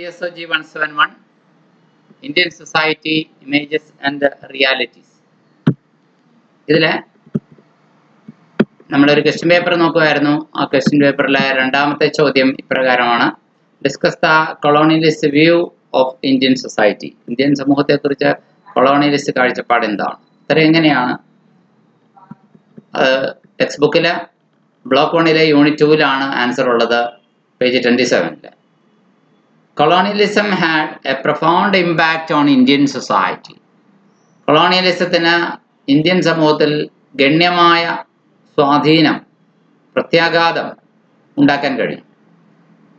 PSOG 171 Indian Society Images and Realities. ഇതില് നമ്മളൊരു question paper നോക്കുമായിരുന്നു. ആ ക്വസ്റ്റ്യൻ പേപ്പറിലെ രണ്ടാമത്തെ ചോദ്യം ഇപ്രകാരമാണ്: discuss the colonialist view of Indian society. Indian സമൂഹത്തെക്കുറിച്ച് കൊളോണിയലിസ്റ്റ് കാഴ്ചപ്പാട് എന്താണ്? ഇത്ര എങ്ങനെയാണ്? ടെക്സ്റ്റ് ബുക്കില് ബ്ലോക്ക് 1 യൂണിറ്റ് 2 ആൻസർ ഉള്ളത്, page 27. Colonialism had a profound impact on Indian society. കൊളോണിയലിസത്തിന് ഇന്ത്യൻ സമൂഹത്തിൽ ഗണ്യമായ സ്വാധീനം, പ്രത്യാഘാതം ഉണ്ടാക്കാൻ കഴിയും.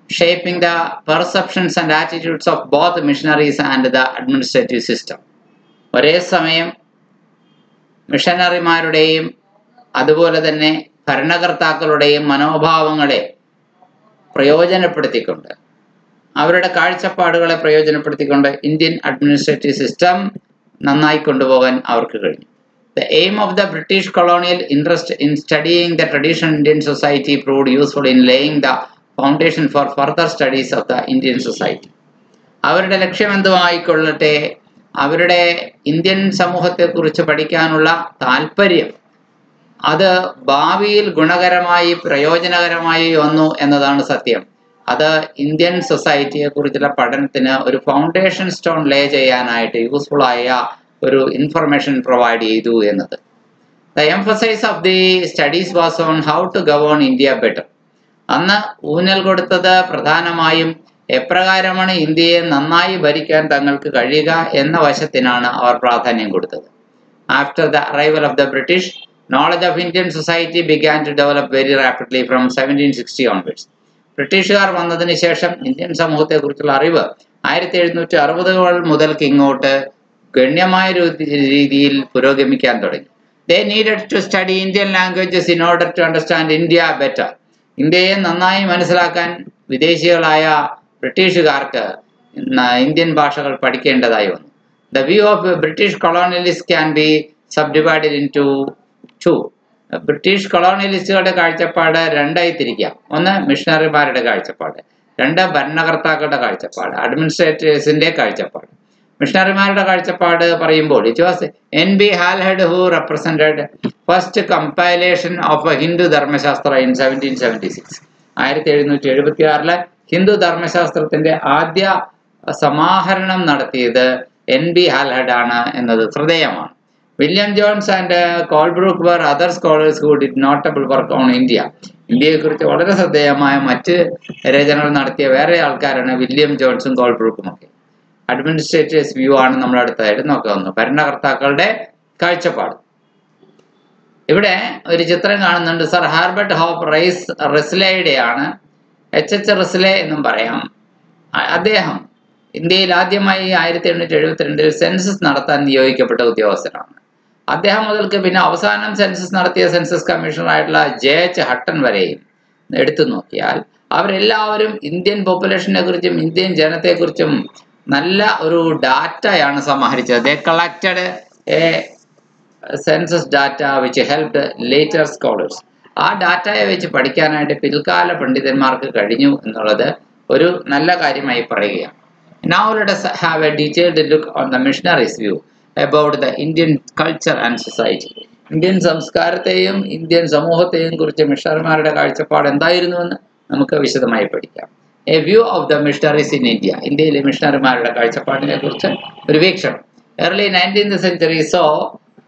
Shaping the perceptions and attitudes of both missionaries and the administrative system. ഒരേ സമയം മിഷനറിമാരുടെയും അതുപോലെ തന്നെ ഭരണകർത്താക്കളുടെയും മനോഭാവങ്ങളെ പ്രയോജനപ്പെടുത്തിക്കൊണ്ട്, അവരുടെ കാഴ്ചപ്പാടുകളെ പ്രയോജനപ്പെടുത്തിക്കൊണ്ട് ഇന്ത്യൻ അഡ്മിനിസ്ട്രേറ്റീവ് സിസ്റ്റം നന്നായി കൊണ്ടുപോകാൻ അവർക്ക് കഴിഞ്ഞു. The aim of the British colonial interest in studying the traditional Indian society proved useful in laying the foundation for further studies of the Indian society. അവരുടെ ലക്ഷ്യം എന്തുമായിക്കൊള്ളട്ടെ, അവരുടെ ഇന്ത്യൻ സമൂഹത്തെക്കുറിച്ച് പഠിക്കാനുള്ള താല്പര്യം അത് ഭാവിയിൽ ഗുണകരമായി പ്രയോജനകരമായി വന്നു എന്നതാണ് സത്യം. അത് ഇന്ത്യൻ സൊസൈറ്റിയെ കുറിച്ചുള്ള പഠനത്തിന് ഒരു ഫൗണ്ടേഷൻ സ്റ്റോൺ ലേ ചെയ്യാനായിട്ട് യൂസ്ഫുൾ ആയ ഒരു ഇൻഫർമേഷൻ പ്രൊവൈഡ് ചെയ്തു എന്നത്. The emphasis of the studies was on how to govern India better. അന്ന് ഊന്നൽ കൊടുത്തത് പ്രധാനമായും എപ്രകാരമാണ് ഇന്ത്യയെ നന്നായി ഭരിക്കാൻ തങ്ങൾക്ക് കഴിയുക എന്ന വശത്തിനാണ് അവർ പ്രാധാന്യം കൊടുത്തത്. After the arrival of the British, knowledge of Indian society began to develop very rapidly from 1760 onwards. ബ്രിട്ടീഷുകാർ വന്നതിന് ശേഷം ഇന്ത്യൻ സമൂഹത്തെക്കുറിച്ചുള്ള അറിവ് 1760-കൾ മുതൽക്ക് ഇങ്ങോട്ട് ഗണ്യമായ രീതിയിൽ പുരോഗമിക്കാൻ തുടങ്ങി. They needed to study Indian languages in order to understand India better. ഇന്ത്യയെ നന്നായി മനസ്സിലാക്കാൻ വിദേശികളായ ബ്രിട്ടീഷുകാർക്ക് ഇന്ത്യൻ ഭാഷകൾ പഠിക്കേണ്ടതായി വന്നു. The view of British colonialists can be subdivided into two. British കൊളോണിയലിസ്റ്റുകളുടെ കാഴ്ചപ്പാട് രണ്ടായി തിരിക്കാം. ഒന്ന് മിഷണറിമാരുടെ കാഴ്ചപ്പാട്, രണ്ട് ഭരണകർത്താക്കളുടെ കാഴ്ചപ്പാട്, അഡ്മിനിസ്ട്രേറ്റേഴ്സിന്റെ കാഴ്ചപ്പാട്. മിഷണറിമാരുടെ കാഴ്ചപ്പാട് പറയുമ്പോൾ it was NB Halhed who represented first compilation of a Hindu Dharmashastra in 1776. 1776 Hindu ധർമ്മശാസ്ത്രത്തിന്റെ ആദ്യ സമാഹരണം നടത്തിയത് NB Halhed ആണ് എന്നത് ശ്രദ്ധേയമാണ്. William Jones and Colebrook were other scholars who did notable work on India. ഇന്ത്യയെക്കുറിച്ച് വളരെ ശ്രദ്ധേയമായ മറ്റ് രചനകൾ നടത്തിയ വേറെ ആൾക്കാരാണ് വില്യം ജോൺസും കോൾബ്രൂക്കും ഒക്കെ. അഡ്മിനിസ്ട്രേറ്റീവ്സ് വ്യൂ ആണ് നമ്മൾ അടുത്തതായിട്ട് നോക്കുന്നത്, ഭരണകർത്താക്കളുടെ കാഴ്ചപ്പാട്. ഇവിടെ ഒരു ചിത്രം കാണുന്നുണ്ട്. സർ ഹാർബർട്ട് ഹോപ്പ് റെസ്ലെയുടെ ആണ്. H.H. റെസ്ലെ എന്നും പറയാം. അദ്ദേഹം ഇന്ത്യയിൽ ആദ്യമായി 1872 സെൻസസ് നടത്താൻ നിയോഗിക്കപ്പെട്ട ഉദ്യോഗസ്ഥനാണ്. അദ്ദേഹം മുതൽക്ക് പിന്നെ അവസാനം സെൻസസ് നടത്തിയ സെൻസസ് കമ്മീഷണറായിട്ടുള്ള J.H. ഹട്ടൺ വരെയും എടുത്തു നോക്കിയാൽ അവരെല്ലാവരും ഇന്ത്യൻ പോപ്പുലേഷനെ കുറിച്ചും ഇന്ത്യൻ ജനത്തെക്കുറിച്ചും നല്ല ഒരു ഡാറ്റയാണ് സമാഹരിച്ചത്. They collected a census data which helped later scholars. ആ ഡാറ്റയെ വെച്ച് പഠിക്കാനായിട്ട് പിൽക്കാല പണ്ഡിതന്മാർക്ക് കഴിഞ്ഞു എന്നുള്ളത് ഒരു നല്ല കാര്യമായി പറയുകയാണ്. Now let us have a detailed look on the missionaries' view about the Indian culture and society. Indian സംസ്കാരത്തെയും ഇന്ത്യൻ സമൂഹത്തെയും കുറിച്ച് മിഷണറിമാരുടെ കാഴ്ചപ്പാട് എന്തായിരുന്നുവെന്ന് നമുക്ക് വിശദമായി പഠിക്കാം. A view of the missionaries in India. ഇന്ത്യയിലെ മിഷണറിമാരുടെ കാഴ്ചപ്പാടിനെ കുറിച്ച് ഒരു വീക്ഷണം. Early 19th century saw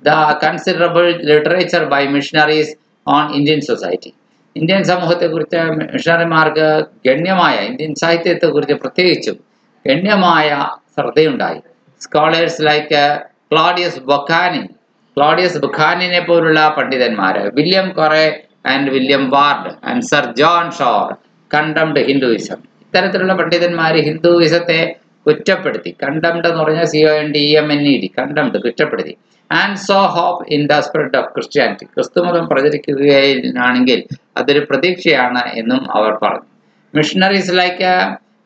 the considerable literature by missionaries on Indian society. Indian സമൂഹത്തെക്കുറിച്ച് മിഷണറിമാർക്ക് ഗണ്യമായ, ഇന്ത്യൻ സാഹിത്യത്തെക്കുറിച്ച് പ്രത്യേകിച്ചും ഗണ്യമായ ശ്രദ്ധയുണ്ടായി. സ്കോളേഴ്സ് ലൈക്ക് ക്ലോഡിയസ് ബുഖാനിനെ പോലുള്ള പണ്ഡിതന്മാര്, William Carey and William Ward and sir John Shore condemned Hinduism. ഇത്തരത്തിലുള്ള പണ്ഡിതന്മാര് ഹിന്ദുയിസത്തെ കുറ്റപ്പെടുത്തി. കണ്ടംഡ് എന്ന് പറഞ്ഞാൽ CONDEMNED, കണ്ടംഡ്, കുറ്റപ്പെടുത്തി. And saw hope in the spread of Christianity. ക്രിസ്തുമതം പ്രചരിക്കുകയാണെങ്കിൽ അതൊരു പ്രതീക്ഷയാണ് എന്നും അവർ പറഞ്ഞു. Missionaries like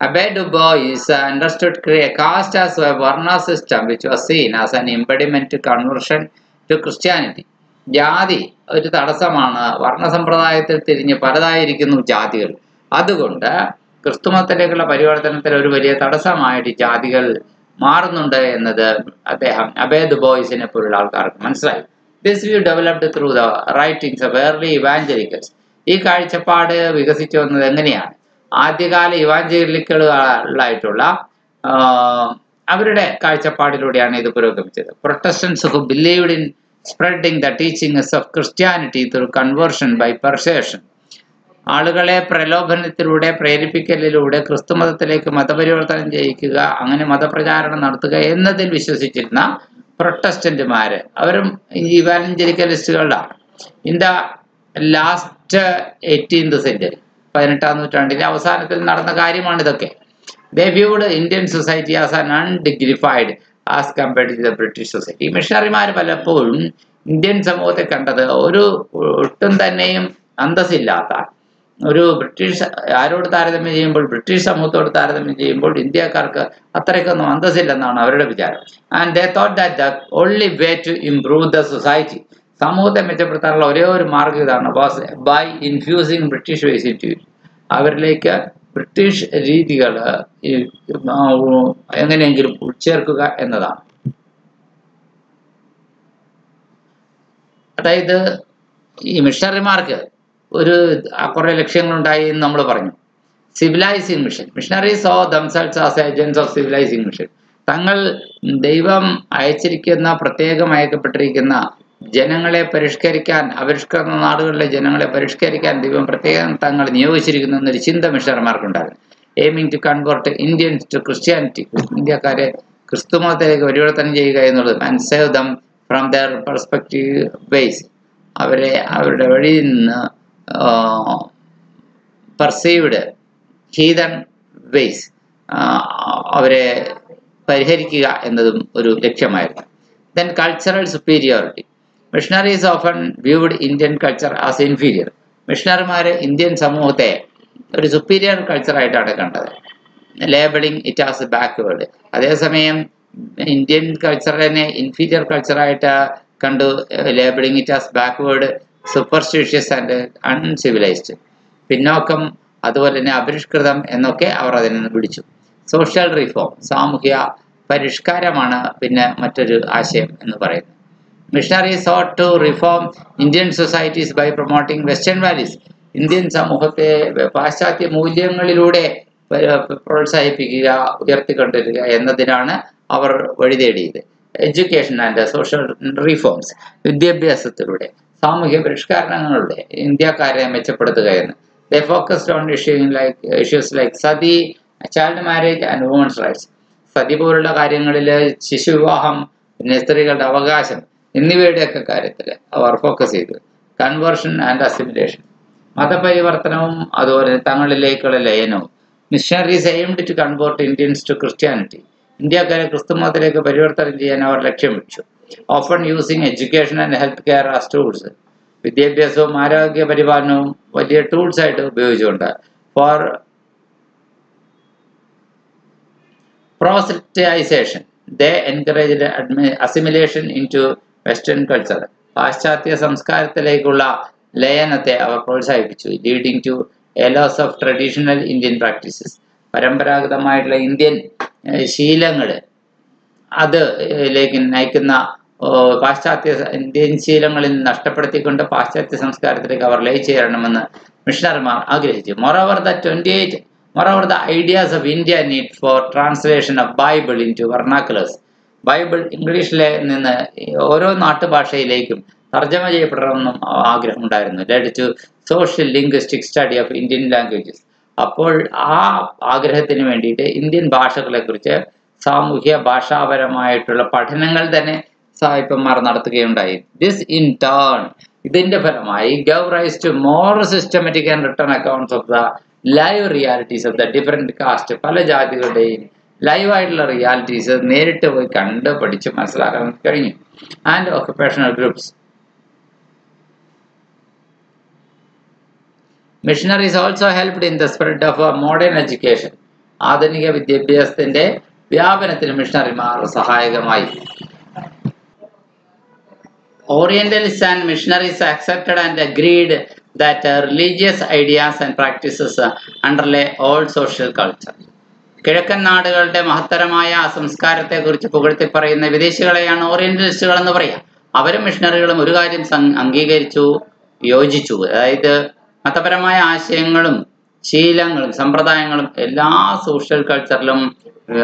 Abbe du Bois understood caste as a Varna system which was seen as an impediment to conversion to Christianity. ജാതി ഒരു തടസ്സമാണ്, വർണ്ണസമ്പ്രദായത്തിൽ തിരിഞ്ഞ് പലതായിരിക്കുന്നു ജാതികൾ, അതുകൊണ്ട് ക്രിസ്തുമതത്തിലേക്കുള്ള പരിവർത്തനത്തിൽ ഒരു വലിയ തടസ്സമായിട്ട് ജാതികൾ മാറുന്നുണ്ട് എന്നത് അദ്ദേഹം അബേദ് ബോയ്സിനെ പോലുള്ള ആൾക്കാർക്ക് മനസ്സിലായി. This view developed through the writings of early evangelicals. ഈ കാഴ്ചപ്പാട് വികസിച്ചു വന്നത് എങ്ങനെയാണ്? ആദ്യകാല ഇവാഞ്ചലിക്കലുകളായിട്ടുള്ള അവരുടെ കാഴ്ചപ്പാടിലൂടെയാണ് ഇത് പുരോഗമിച്ചത്. Protestants who believed in spreading the teachings of Christianity through conversion by persuasion. ആളുകളെ പ്രലോഭനത്തിലൂടെ പ്രേരിപ്പിക്കലിലൂടെ ക്രിസ്തുമതത്തിലേക്ക് മതപരിവർത്തനം ചെയ്യിക്കുക, അങ്ങനെ മതപ്രചാരണം നടത്തുക എന്നതിൽ വിശ്വസിച്ചിരുന്ന പ്രൊട്ടസ്റ്റന്റുമാര് അവരും ഇവാഞ്ചലിക്കലിസ്റ്റുകളാണ്. In the last 18th century, 18ാം നൂറ്റാണ്ടിന്റെ അവസാനത്തിൽ നടന്ന കാര്യമാണ് ഇതൊക്കെ. They viewed Indian society as an undignified as compared to the British society. മിഷണറിമാർ പലപ്പോഴും ഇന്ത്യൻ സമൂഹത്തെ കണ്ടത് ഒരു ഒട്ടും തന്നെയും അന്തസ്സില്ലാത്ത ഒരു ബ്രിട്ടീഷ് ആരോട് താരതമ്യം ചെയ്യുമ്പോൾ ബ്രിട്ടീഷ് സമൂഹത്തോട് താരതമ്യം ചെയ്യുമ്പോൾ ഇന്ത്യക്കാർക്ക് അത്രയ്ക്കൊന്നും അന്തസ്സില്ലെന്നാണ് അവരുടെ വിചാരം. And they thought that the only way to improve the society, സമൂഹത്തെ മെച്ചപ്പെടുത്താനുള്ള ഒരേ ഒരു മാർഗ്ഗം ഇതാണ്, was by infusing British ways into it. അവരിലേക്ക് ബ്രിട്ടീഷ് രീതികൾ എങ്ങനെയെങ്കിലും ഉൾച്ചേർക്കുക എന്നതാണ്. അതായത് ഈ മിഷണറിമാർക്ക് ഒരു കുറെ ലക്ഷ്യങ്ങളുണ്ടായി എന്ന് നമ്മൾ പറഞ്ഞു. Civilising mission. Missionaries saw themselves as agents of civilising mission. തങ്ങൾ ദൈവം അയച്ചിരിക്കുന്ന പ്രത്യേകം അയക്കപ്പെട്ടിരിക്കുന്ന ജനങ്ങളെ പരിഷ്കരിക്കാൻ, അപരിഷ്കൃത നാടുകളിലെ ജനങ്ങളെ പരിഷ്കരിക്കാൻ ദൈവം പ്രത്യേകം തങ്ങൾ നിയോഗിച്ചിരിക്കുന്നു എന്നൊരു ചിന്ത മിഷണർമാർക്കുണ്ടാകും. Aiming to convert Indians to Christianity. ഇന്ത്യക്കാരെ ക്രിസ്തുമതത്തിലേക്ക് പരിവർത്തനം ചെയ്യുക എന്നുള്ളത്. And save them from their perspective ways. അവരെ അവരുടെ വഴിയിൽ നിന്ന് പെർസീവ്ഡ് ഹീതൻ വേസ് അവരെ പരിഹരിക്കുക എന്നതും ഒരു ലക്ഷ്യമായിരുന്നു. Then cultural superiority. Missionaries often viewed Indian culture as inferior. മിഷണറിമാർ ഇന്ത്യൻ സമൂഹത്തെ ഒരു സുപ്പീരിയർ കൾച്ചറായിട്ടാണ് കണ്ടത്. Labelling it as backward. അതേസമയം ഇന്ത്യൻ കൾച്ചറിനെ ഇൻഫീരിയർ കൾച്ചറായിട്ട് കണ്ടു labelling it as backward, superstitious and uncivilised, പിന്നോക്കം, അതുപോലെ തന്നെ അപരിഷ്കൃതം എന്നൊക്കെ അവർ അതിനെ വിളിച്ചു. Social reform. സാമൂഹ്യ പരിഷ്കാരമാണ് പിന്നെ മറ്റൊരു ആശയം എന്ന് പറയുന്നത്. Missionaries sought to reform Indian societies by promoting Western values. Indian സമൂഹത്തെ പാശ്ചാത്യ മൂല്യങ്ങളിലൂടെ പ്രോത്സാഹിപ്പിക്കുക, ഉയർത്തിക്കൊണ്ടിരിക്കുക എന്നതിനാണ് അവർ വഴി തേടിയത്. Education and social reforms. വിദ്യാഭ്യാസത്തിലൂടെ സാമൂഹ്യ പരിഷ്കരണങ്ങളുടെ ഇന്ത്യക്കാരെ മെച്ചപ്പെടുത്തുക എന്ന്. They focused on issues like sati, child marriage and women's rights. Sati പോലുള്ള കാര്യങ്ങളിൽ, ശിശുവിവാഹം, പിന്നെ സ്ത്രീകളുടെ അവകാശം എന്നിവയുടെയൊക്കെ കാര്യത്തിൽ അവർ ഫോക്കസ് ചെയ്തു. Conversion and assimilation. മതപരിവർത്തനവും അതുപോലെ തങ്ങളിലേക്കുള്ള ലയനവും. Missionaries aimed to convert Indians to Christianity. ഇന്ത്യക്കാരെ ക്രിസ്തുമതത്തിലേക്ക് പരിവർത്തനം ചെയ്യാൻ അവർ ലക്ഷ്യം വെച്ചു. Often using education and health care as tools. വിദ്യാഭ്യാസവും ആരോഗ്യ പരിപാലനവും വലിയ ടൂൾസ് ആയിട്ട് ഉപയോഗിച്ചുകൊണ്ട്. For proselytisation. They encouraged assimilation into western culture. പാശ്ചാത്യ സംസ്കാരത്തിലേക്കുള്ള ലയനത്തെ അവർ പ്രോത്സാഹിപ്പിച്ചു. Leading to a loss of traditional Indian practices. പരമ്പരാഗതമായിട്ടുള്ള ഇന്ത്യൻ ശീലങ്ങൾ അതിലേക്ക് നയിക്കുന്ന പാശ്ചാത്യ ഇന്ത്യൻ ശീലങ്ങളിൽ നഷ്ടപ്പെടുത്തിക്കൊണ്ട് പാശ്ചാത്യ സംസ്കാരത്തിലേക്ക് അവർ ലയിച്ചേരണമെന്ന് മിഷണറിമാർ ആഗ്രഹിച്ചു. Moreover, the ideas of India need for translation of Bible into vernaculars. Bible ഇംഗ്ലീഷിലെ നിന്ന് ഓരോ നാട്ടുഭാഷയിലേക്കും തർജ്ജമ ചെയ്യപ്പെടണമെന്നും ആഗ്രഹമുണ്ടായിരുന്നു. led to social linguistic study of Indian languages. അപ്പോൾ ആ ആഗ്രഹത്തിന് വേണ്ടിയിട്ട് ഇന്ത്യൻ ഭാഷകളെ കുറിച്ച് സാമൂഹ്യ ഭാഷാപരമായിട്ടുള്ള പഠനങ്ങൾ തന്നെ സായിപ്പന്മാർ നടത്തുകയുണ്ടായി. ദിസ് ഇൻ ടേൺ, ഇതിന്റെ ഫലമായി gave rise to more systematic and written accounts of the live realities of the different caste. പല ജാതികളുടെയും ലൈവായിട്ടുള്ള റിയാലിറ്റീസ് നേരിട്ട് പോയി കണ്ട് പഠിച്ച് മനസ്സിലാക്കാൻ കഴിഞ്ഞു. And occupational groups. Missionaries also helped in the spread of modern education. ആധുനിക വിദ്യാഭ്യാസത്തിന്റെ വ്യാപനത്തിന് മിഷണറിമാർ സഹായകമായി. Orientalists and missionaries accepted and agreed that religious ideas and practices underlay all social culture. കിഴക്കൻ നാടുകളുടെ മഹത്തരമായ സംസ്കാരത്തെക്കുറിച്ച് പുകഴ്ത്തി പറയുന്ന വിദേശികളെയാണ് ഓറിയന്റലിസ്റ്റുകൾ എന്ന് പറയാം. അവരും മിഷണറികളും ഒരു കാര്യം അംഗീകരിച്ചു, യോജിച്ചു. അതായത് മതപരമായ ആശയങ്ങളും ശീലങ്ങളും സമ്പ്രദായങ്ങളും എല്ലാ social കൾച്ചറിലും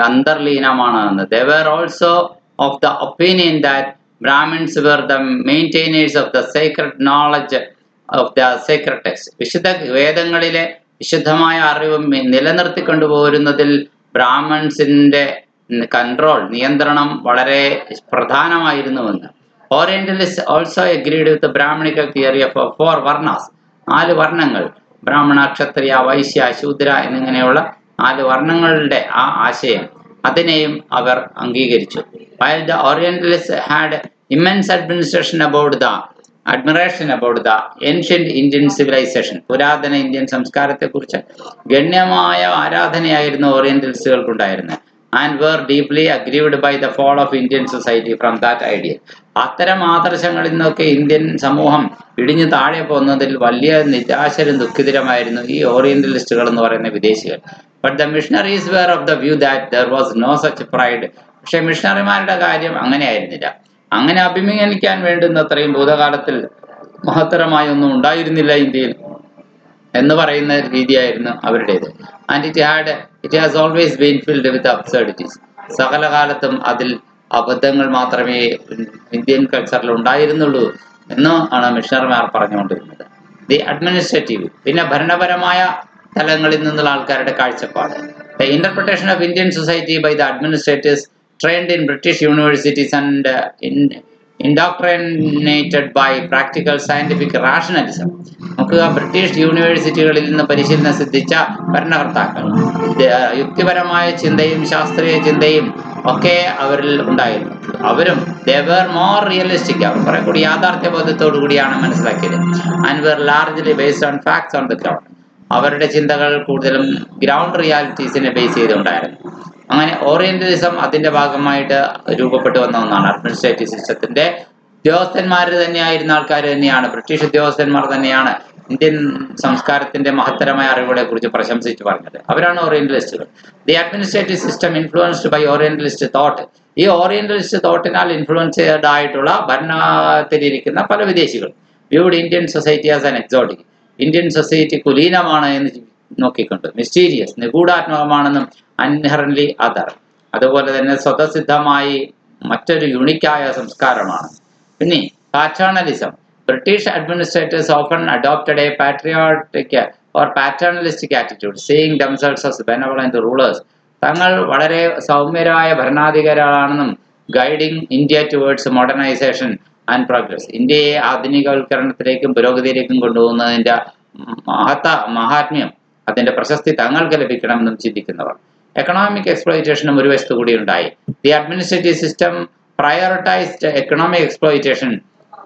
അന്തർലീനമാണ്. They were also of the opinion that Brahmins were the maintainers of the sacred knowledge of the sacred text. വിശുദ്ധ വേദങ്ങളിലെ വിശുദ്ധമായ അറിവ് നിലനിർത്തിക്കൊണ്ടുപോരുന്നതിൽ ബ്രാഹ്മൺസിന്റെ നിയന്ത്രണം വളരെ പ്രധാനമായിരുന്നുവെന്ന്. Orientalist also agreed with Brahmanical theory of 4 varnas, 4 വർണ്ണങ്ങൾ, ബ്രാഹ്മണ, ക്ഷത്രിയ, വൈശ്യ, ശൂദ്ര എന്നിങ്ങനെയുള്ള 4 വർണ്ണങ്ങളുടെ ആ ആശയം, അതിനെയും അവർ അംഗീകരിച്ചു. While the Orientalists had immense admiration about the ancient Indian civilization, പുരാതന ഇന്ത്യൻ സംസ്കാരത്തെക്കുറിച്ച് ഗണ്യമായ ആരാധനയായിരുന്നു ഓറിയന്റലിസ്റ്റുകൾക്കുണ്ടായിരുന്നത്. And were deeply aggrieved by the fall of Indian society from that ideal. അത്തരം ആദർശങ്ങളിൽ നിന്നൊക്കെ ഇന്ത്യൻ സമൂഹം ഇടിഞ്ഞു താഴെ പോകുന്നതിൽ വലിയ നിരാശരും ദുഃഖിതരമായിരുന്നു ഈ ഓറിയന്റലിസ്റ്റുകൾ എന്ന് പറയുന്ന വിദേശികൾ. But the missionaries were of the view that there was no such pride. പക്ഷെ മിഷണറിമാരുടെ കാര്യം അങ്ങനെ ആയിരുന്നില്ല. അങ്ങനെ അഭിമാനിക്കാൻ വേണ്ടുന്നത്രയും ഭൂതകാലത്തിൽ മഹത്തരമായ ഒന്നും ഉണ്ടായിരുന്നില്ല ഇന്ത്യയിൽ എന്ന് പറയുന്ന രീതിയായിരുന്നു അവരുടേത്. And it has always been filled with absurdities. സകല കാലത്തും അതിൽ അബദ്ധങ്ങൾ മാത്രമേ ഇന്ത്യൻ കൾച്ചറിൽ ഉണ്ടായിരുന്നുള്ളൂ എന്ന് ആണ് മിഷണറിമാർ പറഞ്ഞുകൊണ്ടിരുന്നത്. ദി അഡ്മിനിസ്ട്രേറ്റീവ്, പിന്നെ ഭരണപരമായ തലങ്ങളിൽ നിന്നുള്ള ആൾക്കാരുടെ കാഴ്ചപ്പാട്. The interpretation of Indian society by the administrators trained in British universities and indoctrinated by practical scientific rationalism. നമുക്ക് ബ്രിട്ടീഷ് യൂണിവേഴ്സിറ്റികളിൽ നിന്ന് പരിശീലനം സിദ്ധിച്ച ഭരണകർത്താക്കൾ യുക്തിപരമായ ചിന്തയും ശാസ്ത്രീയ ചിന്തയും ഒക്കെ അവരിൽ ഉണ്ടായിരുന്നു. അവരും they were more realistic, അവർ കുറെ കൂടി യാഥാർത്ഥ്യബോധത്തോടു കൂടിയാണ് മനസ്സിലാക്കിയത്. and were largely based on facts on the ground. അവരുടെ ചിന്തകൾ കൂടുതലും ഗ്രൗണ്ട് റിയാലിറ്റീസിനെ ബേസ് ചെയ്തുകൊണ്ടായിരുന്നു. അങ്ങനെ ഓറിയന്റലിസം അതിന്റെ ഭാഗമായിട്ട് രൂപപ്പെട്ടു വന്ന ഒന്നാണ്. അഡ്മിനിസ്ട്രേറ്റീവ് സിസ്റ്റത്തിന്റെ ഉദ്യോഗസ്ഥന്മാർ തന്നെയായിരുന്ന ആൾക്കാർ തന്നെയാണ്, ബ്രിട്ടീഷ് ഉദ്യോഗസ്ഥന്മാർ തന്നെയാണ് ഇന്ത്യൻ സംസ്കാരത്തിന്റെ മഹത്തരമായ അറിവുകളെ കുറിച്ച് പ്രശംസിച്ച് പറഞ്ഞത്. അവരാണ് ഓറിയന്റലിസ്റ്റുകൾ. The administrative system influenced by orientalist thought. ഈ ഓറിയന്റലിസ്റ്റ് തോട്ടിനാൽ ഇൻഫ്ലുവൻസ്ഡ് ആയിട്ടുള്ള ഭരണത്തിലിരിക്കുന്ന പല വിദേശികൾ viewed Indian society as an exotic. Indian society കുലീനമാണ് എന്ന് നോക്കിക്കൊണ്ട്, മിസ്റ്റീരിയസ്, നിഗൂഢാത്മകമാണെന്നും, അൻഹറൻലി അതർ, അതുപോലെ തന്നെ സ്വതസിദ്ധമായി മറ്റൊരു യുണിക്കായ സംസ്കാരമാണ്. പിന്നെ paternalism. British administrators often adopted a patriotic or paternalistic attitude, seeing themselves as benevolent rulers. തങ്ങൾ വളരെ സൗമ്യരായ ഭരണാധികാരികളാണെന്നും guiding India towards modernisation and progress, ഇന്ത്യയെ ആധുനികവൽക്കരണത്തിലേക്കും പുരോഗതിയിലേക്കും കൊണ്ടുപോകുന്നതിന്റെ മഹാത്മ്യം, അതിന്റെ പ്രശസ്തി തങ്ങൾക്ക് ലഭിക്കണമെന്നും ചിന്തിക്കുന്നവർ. എക്കണോമിക് എക്സ്പ്ലോയിറ്റേഷനും ഒരു വശത്തു കൂടി ഉണ്ടായി. The administrative system prioritised economic exploitation.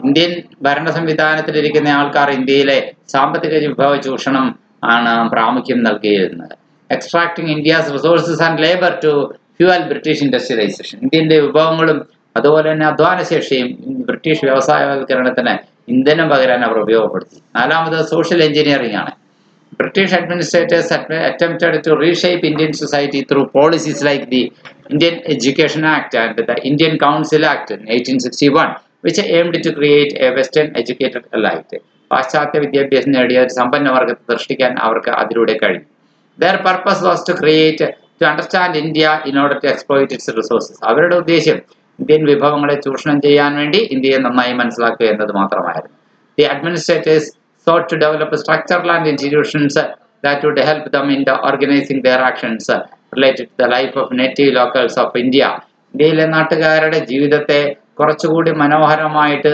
Indian ഭരണ സംവിധാനത്തിലിരിക്കുന്ന ആൾക്കാർ ഇന്ത്യയിലെ സാമ്പത്തിക വിഭവ ചൂഷണം ആണ് പ്രാമുഖ്യം നൽകിയിരുന്നത്. Extracting India's resources and labour to fuel British industrialisation. ഇന്ത്യന്റെ വിഭവങ്ങളും അതുപോലെ തന്നെ അധ്വാനശേഷിയും ബ്രിട്ടീഷ് വ്യവസായവൽക്കരണത്തിന് ഇന്ധനം പകരാൻ അവർ ഉപയോഗപ്പെടുത്തി. 4ാമത് സോഷ്യൽ എഞ്ചിനീയറിംഗ് ആണ്. British administrators attempted to reshape Indian society through policies like the Indian Education Act and the Indian Council Act in 1861, which aimed to create a Western educated elite. പാശ്ചാത്യ വിദ്യാഭ്യാസം നേടിയ ഒരു സമ്പന്ന വർഗത്തെ സൃഷ്ടിക്കാൻ അവർക്ക് അതിലൂടെ കഴിഞ്ഞു. Their purpose was to understand India in order to exploit its resources. അവരുടെ ഉദ്ദേശം ഇന്ത്യൻ വിഭവങ്ങളെ ചൂഷണം ചെയ്യാൻ വേണ്ടി ഇന്ത്യയെ നന്നായി മനസ്സിലാക്കുക എന്നത് മാത്രമായിരുന്നു. The administrators sought to develop structural and institutions that would help them in organizing their actions related to the life of native locals of India. ഇന്ത്യയിലെ നാട്ടുകാരുടെ ജീവിതത്തെ കുറച്ചുകൂടി മനോഹരമായിട്ട്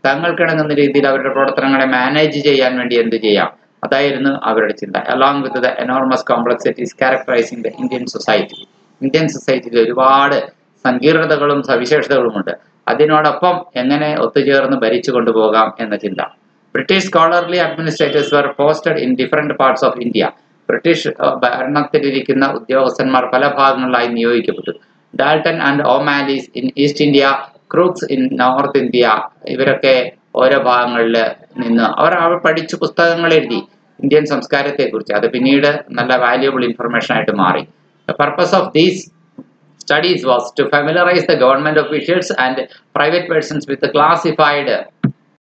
തങ്ങൾക്കിണങ്ങുന്ന രീതിയിൽ അവരുടെ പ്രവർത്തനങ്ങളെ മാനേജ് ചെയ്യാൻ വേണ്ടി എന്ത് ചെയ്യാം, അതായിരുന്നു അവരുടെ ചിന്ത. along with the enormous complexities characterizing the Indian society. Indian സൊസൈറ്റിയിൽ ഒരുപാട് സങ്കീർണതകളും സവിശേഷതകളുമുണ്ട്. അതിനോടൊപ്പം എങ്ങനെ ഒത്തുചേർന്ന് ഭരിച്ചു കൊണ്ടുപോകാം എന്ന ചിന്ത. British scholarly administrators were posted in different parts of India. British ഭരണത്തിലിരിക്കുന്ന ഉദ്യോഗസ്ഥന്മാർ പല ഭാഗങ്ങളിലായി നിയോഗിക്കപ്പെട്ടു. Dalton and O'Malleys in East India, Crooks in North India, ഇവരൊക്കെ ഓരോ ഭാഗങ്ങളിൽ നിന്ന് അവർ പഠിച്ച് പുസ്തകങ്ങൾ എഴുതി ഇന്ത്യൻ സംസ്കാരത്തെക്കുറിച്ച്. അത് പിന്നീട് നല്ല വാല്യുബിൾ ഇൻഫർമേഷൻ ആയിട്ട് മാറി. The purpose of these studies was to familiarize the government officials and private persons with the classified